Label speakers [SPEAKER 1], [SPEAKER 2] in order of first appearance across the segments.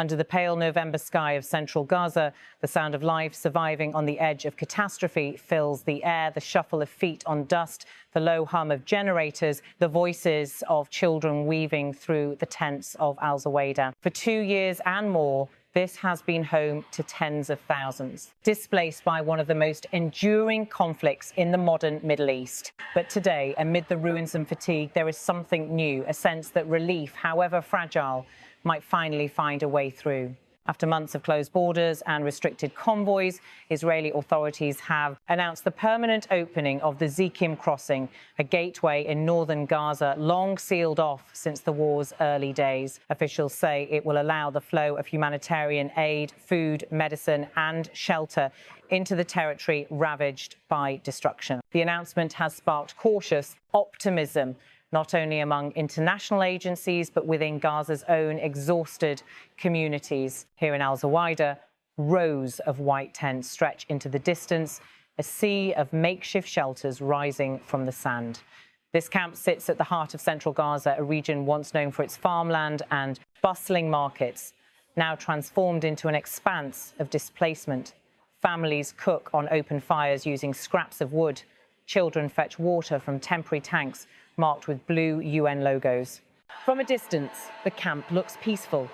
[SPEAKER 1] Under the pale November sky of central Gaza, the sound of life surviving on the edge of catastrophe fills the air, the shuffle of feet on dust, the low hum of generators, the voices of children weaving through the tents of Al-Zawayda. For 2 years and more, this has been home to tens of thousands, displaced by one of the most enduring conflicts in the modern Middle East. But today, amid the ruins and fatigue, there is something new, a sense that relief, however fragile, might finally find a way through. After months of closed borders and restricted convoys, Israeli authorities have announced the permanent opening of the Zikim crossing, a gateway in northern Gaza, long sealed off since the war's early days. Officials say it will allow the flow of humanitarian aid, food, medicine and shelter into the territory ravaged by destruction. The announcement has sparked cautious optimism, not only among international agencies, but within Gaza's own exhausted communities. Here in Al-Zawayda, rows of white tents stretch into the distance, a sea of makeshift shelters rising from the sand. This camp sits at the heart of central Gaza, a region once known for its farmland and bustling markets, now transformed into an expanse of displacement. Families cook on open fires using scraps of wood. Children fetch water from temporary tanks marked with blue UN logos. From a distance, the camp looks peaceful,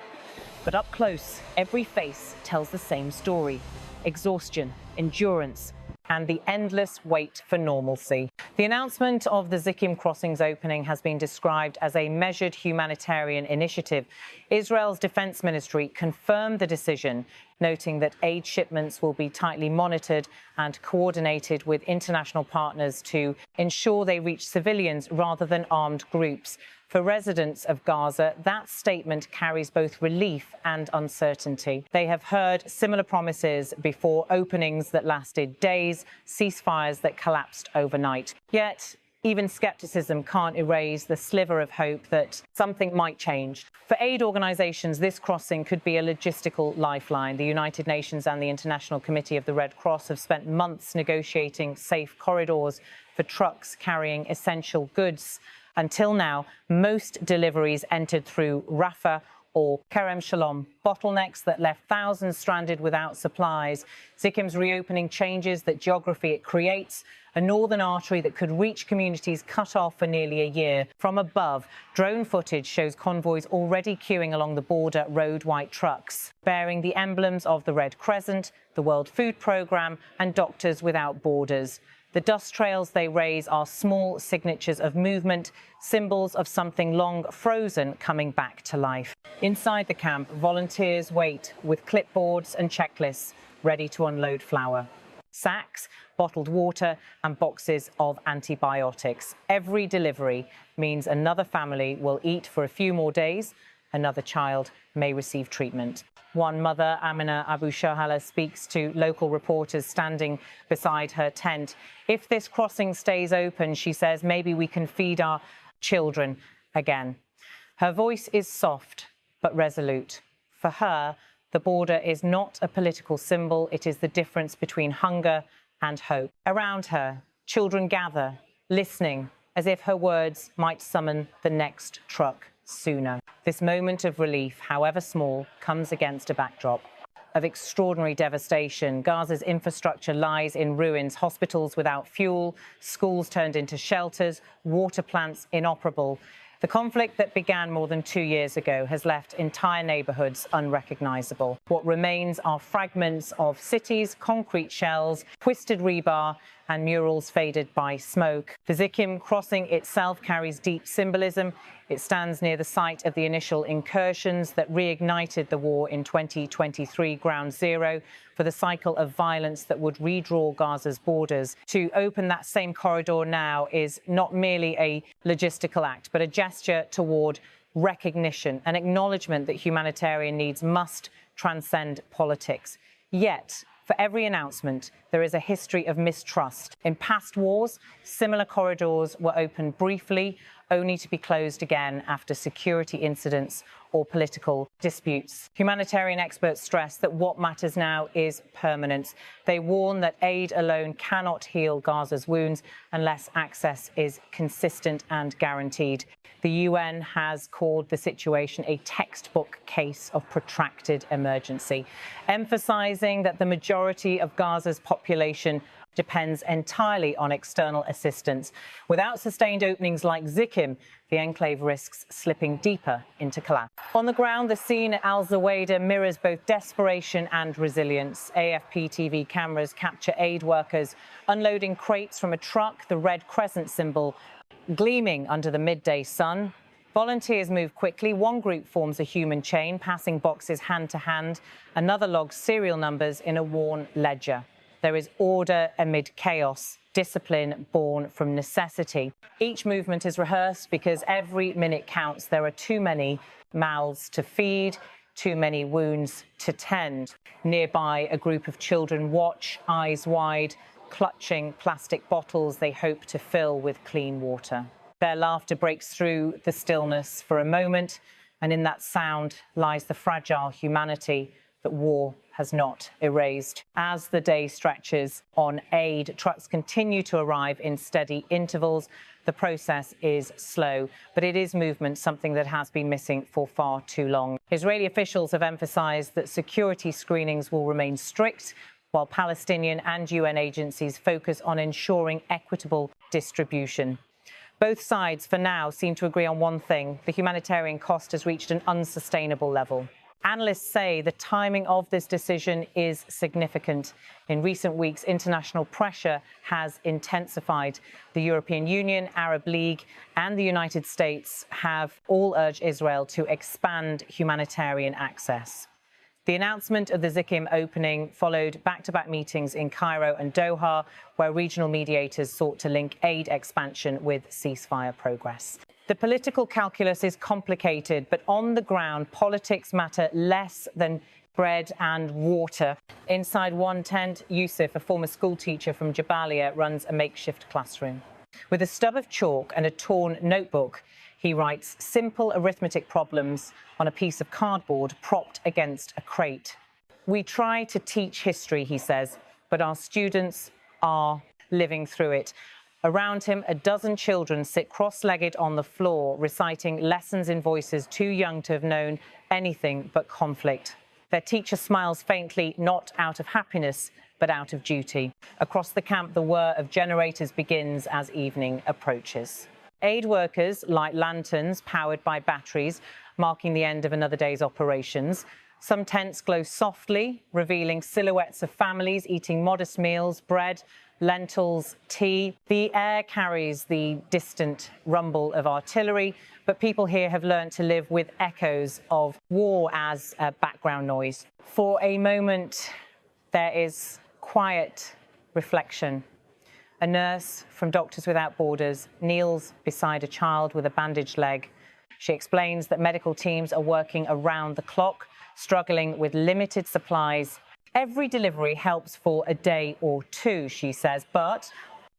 [SPEAKER 1] but up close, every face tells the same story: exhaustion, endurance, and the endless wait for normalcy. The announcement of the Zikim crossing's opening has been described as a measured humanitarian initiative. Israel's defense ministry confirmed the decision, noting that aid shipments will be tightly monitored and coordinated with international partners to ensure they reach civilians rather than armed groups. For residents of Gaza, that statement carries both relief and uncertainty. They have heard similar promises before: openings that lasted days, ceasefires that collapsed overnight. Yet, even skepticism can't erase the sliver of hope that something might change. For aid organisations, this crossing could be a logistical lifeline. The United Nations and the International Committee of the Red Cross have spent months negotiating safe corridors for trucks carrying essential goods. Until now, most deliveries entered through Rafah or Kerem Shalom, bottlenecks that left thousands stranded without supplies. Zikim's reopening changes that geography it creates, a northern artery that could reach communities cut off for nearly a year. From above, drone footage shows convoys already queuing along the border road, white trucks, bearing the emblems of the Red Crescent, the World Food Programme and Doctors Without Borders. The dust trails they raise are small signatures of movement, symbols of something long frozen coming back to life. Inside the camp, volunteers wait with clipboards and checklists ready to unload flour, sacks, bottled water and boxes of antibiotics. Every delivery means another family will eat for a few more days, another child may receive treatment. One mother, Amina Abu Shahala, speaks to local reporters standing beside her tent. If this crossing stays open, she says, maybe we can feed our children again. Her voice is soft but resolute. For her, the border is not a political symbol. It is the difference between hunger and hope. Around her, children gather, listening, as if her words might summon the next truck sooner. This moment of relief, however small, comes against a backdrop of extraordinary devastation. Gaza's infrastructure lies in ruins, hospitals without fuel, schools turned into shelters, water plants inoperable. The conflict that began more than 2 years ago has left entire neighbourhoods unrecognisable. What remains are fragments of cities, concrete shells, twisted rebar and murals faded by smoke. The Zikim crossing itself carries deep symbolism. It stands near the site of the initial incursions that reignited the war in 2023, ground zero for the cycle of violence that would redraw Gaza's borders. To open that same corridor now is not merely a logistical act, but a gesture toward recognition, an acknowledgement that humanitarian needs must transcend politics. Yet, for every announcement, there is a history of mistrust. In past wars, similar corridors were opened briefly, only to be closed again after security incidents or political disputes. Humanitarian experts stress that what matters now is permanence. They warn that aid alone cannot heal Gaza's wounds unless access is consistent and guaranteed. The UN has called the situation a textbook case of protracted emergency, emphasizing that the majority of Gaza's population depends entirely on external assistance. Without sustained openings like Zikim, the enclave risks slipping deeper into collapse. On the ground, the scene at Al-Zawayda mirrors both desperation and resilience. AFP TV cameras capture aid workers unloading crates from a truck, the red crescent symbol gleaming under the midday sun. Volunteers move quickly. One group forms a human chain, passing boxes hand to hand. Another logs serial numbers in a worn ledger. There is order amid chaos, discipline born from necessity. Each movement is rehearsed because every minute counts. There are too many mouths to feed, too many wounds to tend. Nearby, a group of children watch, eyes wide, clutching plastic bottles they hope to fill with clean water. Their laughter breaks through the stillness for a moment, and in that sound lies the fragile humanity that war has not erased. As the day stretches on aid, trucks continue to arrive in steady intervals. The process is slow, but it is movement, something that has been missing for far too long. Israeli officials have emphasized that security screenings will remain strict, while Palestinian and UN agencies focus on ensuring equitable distribution. Both sides, for now, seem to agree on one thing: the humanitarian cost has reached an unsustainable level. Analysts say the timing of this decision is significant. In recent weeks, international pressure has intensified. The European Union, Arab League, and the United States have all urged Israel to expand humanitarian access. The announcement of the Zikim opening followed back-to-back meetings in Cairo and Doha, where regional mediators sought to link aid expansion with ceasefire progress. The political calculus is complicated, but on the ground, politics matter less than bread and water. Inside one tent, Yusuf, a former schoolteacher from Jabalia, runs a makeshift classroom. With a stub of chalk and a torn notebook, he writes simple arithmetic problems on a piece of cardboard propped against a crate. We try to teach history, he says, but our students are living through it. Around him, a dozen children sit cross-legged on the floor, reciting lessons in voices too young to have known anything but conflict. Their teacher smiles faintly, not out of happiness, but out of duty. Across the camp, the whir of generators begins as evening approaches. Aid workers light lanterns powered by batteries, marking the end of another day's operations. Some tents glow softly, revealing silhouettes of families eating modest meals, bread, lentils, tea. The air carries the distant rumble of artillery, but people here have learned to live with echoes of war as a background noise. For a moment, there is quiet reflection. A nurse from Doctors Without Borders kneels beside a child with a bandaged leg. She explains that medical teams are working around the clock, struggling with limited supplies. Every delivery helps for a day or two, she says, but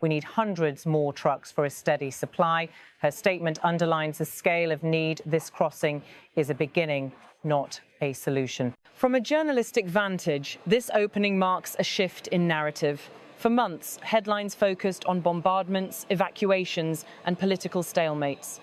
[SPEAKER 1] we need hundreds more trucks for a steady supply. Her statement underlines the scale of need. This crossing is a beginning, not a solution. From a journalistic vantage, this opening marks a shift in narrative. For months, headlines focused on bombardments, evacuations, and political stalemates.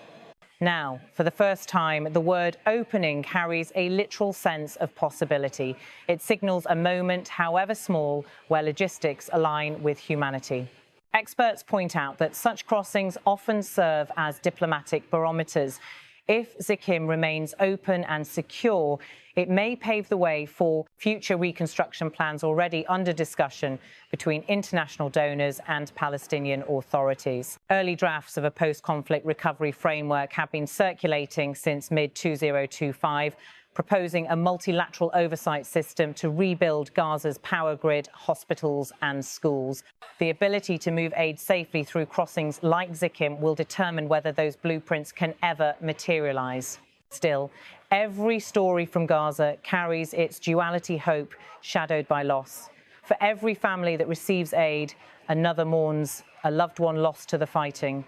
[SPEAKER 1] Now, for the first time, the word opening carries a literal sense of possibility. It signals a moment, however small, where logistics align with humanity. Experts point out that such crossings often serve as diplomatic barometers. If Zikim remains open and secure, it may pave the way for future reconstruction plans already under discussion between international donors and Palestinian authorities. Early drafts of a post-conflict recovery framework have been circulating since mid-2025, proposing a multilateral oversight system to rebuild Gaza's power grid, hospitals and schools. The ability to move aid safely through crossings like Zikim will determine whether those blueprints can ever materialize. Still, every story from Gaza carries its duality hope shadowed by loss. For every family that receives aid, another mourns a loved one lost to the fighting.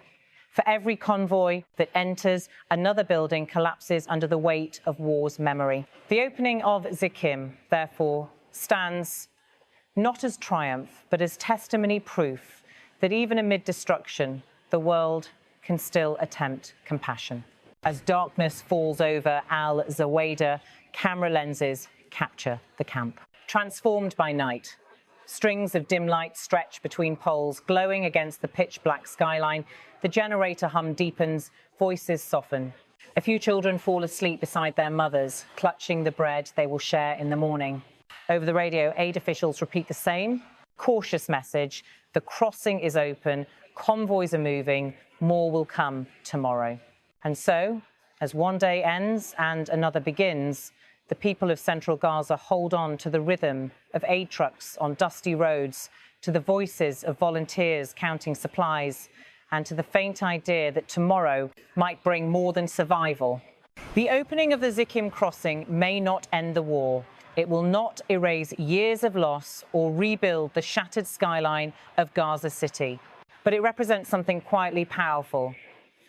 [SPEAKER 1] For every convoy that enters, another building collapses under the weight of war's memory. The opening of Zikim, therefore, stands not as triumph, but as testimony proof that even amid destruction, the world can still attempt compassion. As darkness falls over Al-Zawayda, camera lenses capture the camp. Transformed by night, strings of dim light stretch between poles, glowing against the pitch-black skyline. The generator hum deepens, voices soften. A few children fall asleep beside their mothers, clutching the bread they will share in the morning. Over the radio, aid officials repeat the same cautious message: the crossing is open, convoys are moving, more will come tomorrow. And so, as one day ends and another begins, the people of central Gaza hold on to the rhythm of aid trucks on dusty roads, to the voices of volunteers counting supplies, and to the faint idea that tomorrow might bring more than survival. The opening of the Zikim crossing may not end the war. It will not erase years of loss or rebuild the shattered skyline of Gaza City. But it represents something quietly powerful,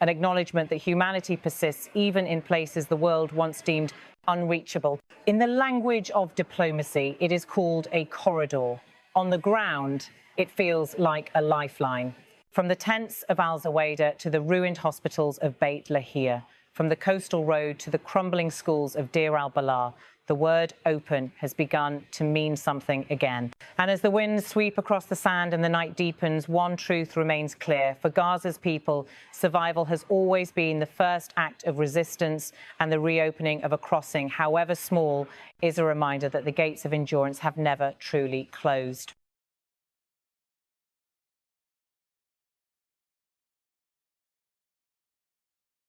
[SPEAKER 1] an acknowledgement that humanity persists even in places the world once deemed unreachable. In the language of diplomacy, it is called a corridor. On the ground, it feels like a lifeline. From the tents of Al-Zawayda to the ruined hospitals of Beit Lahia, from the coastal road to the crumbling schools of Deir al-Balah, the word open has begun to mean something again. And as the winds sweep across the sand and the night deepens, one truth remains clear. For Gaza's people, survival has always been the first act of resistance, and the reopening of a crossing, however small, is a reminder that the gates of endurance have never truly closed.